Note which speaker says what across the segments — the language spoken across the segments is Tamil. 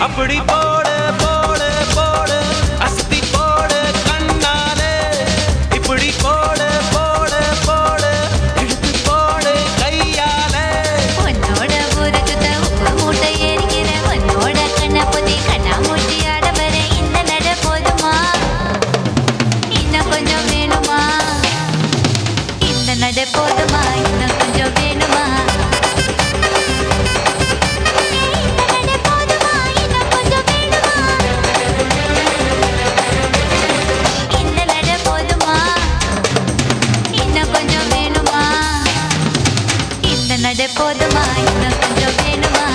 Speaker 1: அப்படி போடு போடு போடு அஸ்தி போடு கண்ணாலே இப்படி போடு போடு போடு எடுத்து போடு கையாலே
Speaker 2: உன்னோட ஊரக்குத்த உப்பு மூட்டை ஏறிக்கிற உன்னோட கண்ண பொதி கண்ணா மூட்டி ஆட வர இந்த நட போதுமா இன்னும் கொஞ்சம் வேணுமா இந்த நட போதுமா இன்னும் கொஞ்சம் வேணுமா நட போதுமா இன்னும் கொஞ்சம் வேணுமா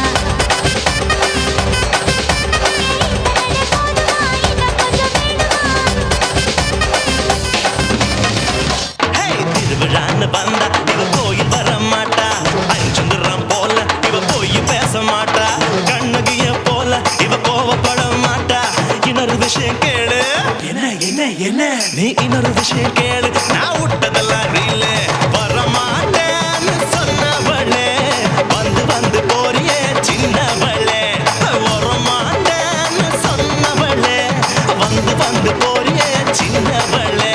Speaker 1: திருவிழான்னு வந்தா இவ கோயில் வர மாட்டா அஞ்சுங்குறான் போல இவ போய் பேச மாட்டா கண்ணகிய போல இவ கோவப்பட மாட்டா இன்னொரு விஷயம் கேளு என்ன என்ன என்ன நீ இன்னொரு விஷயம் கேளு நான் விட்டதெல்லாம் ரீலு வர மாட்டேன்னு சொன்னவளே வந்து வந்து போறியே சின்னவளே வர மாட்டேன்னு சொன்னவளே வந்து வந்து போறியே சின்னவளே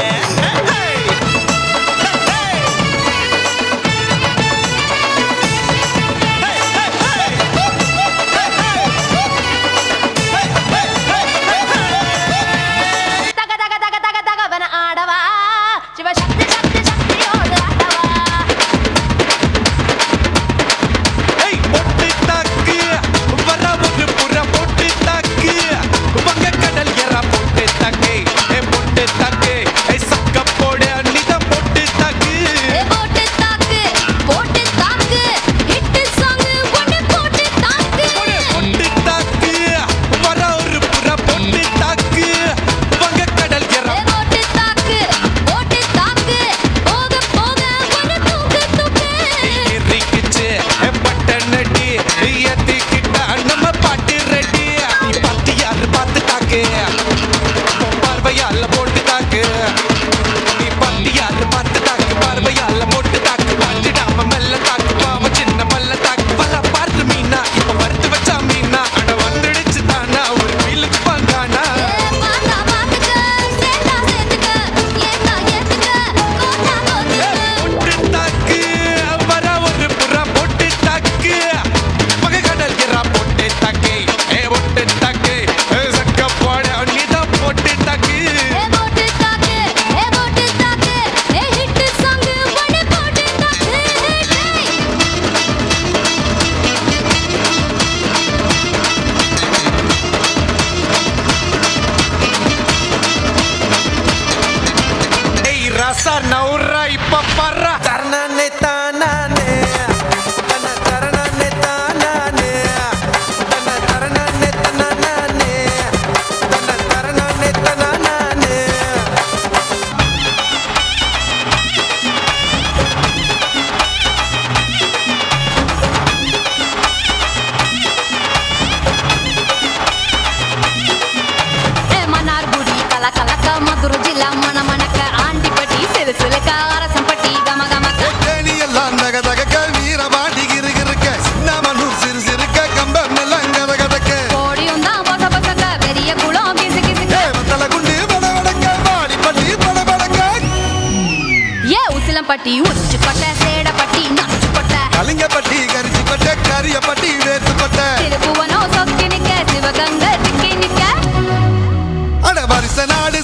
Speaker 1: பார்வையால போட்டு தாக்கு நீ பட்டியாரு பார்த்து தாக்கு பார்வையால போட்டு தாக்கு பஞ்சிடாம மெல்ல தாக்கு பாவ சின்ன மல்ல தாக்கு பல பார்த்து மீனா இப்ப வறுத்து வச்சா மீனா அட வந்துடுச்சு தானா ஒரு வீலுக்கு வந்தானா போட்டு தாக்கு வர ஒரு புறா போட்டு தாக்கு மக கடல் எறா போட்டு தாக்கு போட்டு தாக்கு சக்க போட நீதான் போட்டு தாக்கு ரசா நவுரா இப்ப பர்றா தரணே தானே தன தரணே தானே தன தரணே தானே தன தரணே தானே
Speaker 2: மன்னார்குடி கலக்கலக்க மதுரை ஜில்லா மணமணக்க ஆண்டிப்பட்டி சிலுசிலுக்க அரசம்பட்டி கமகமக்க
Speaker 3: எல்லாம் தக தகக்க வீரபாண்டி கிருகிருக்க சின்னமனூர் சிறு சிறுக்க கம்பம் எல்லாம் கத கதக்க
Speaker 2: கோடியும் தான் பச பசக்க பெரிய குளம் கிசு கிசுக்க
Speaker 3: வத்தல குண்டு படபடக்க வாடிப்பட்டி படபடக்க
Speaker 2: ஏ உசிலம்பட்டி உச்சிக்கொட்டை சேடப்பட்டி நச்சுக்கொட்டை
Speaker 3: கலிங்கப்பட்டி கரிச்சிப்பட்ட கரியப்பட்டி வேத்துப்பட்ட
Speaker 2: திருப்புவனோ சொக்கி நிக்க சிவகங்கை திக்கி நிக்க
Speaker 3: அட வருஷ நாடு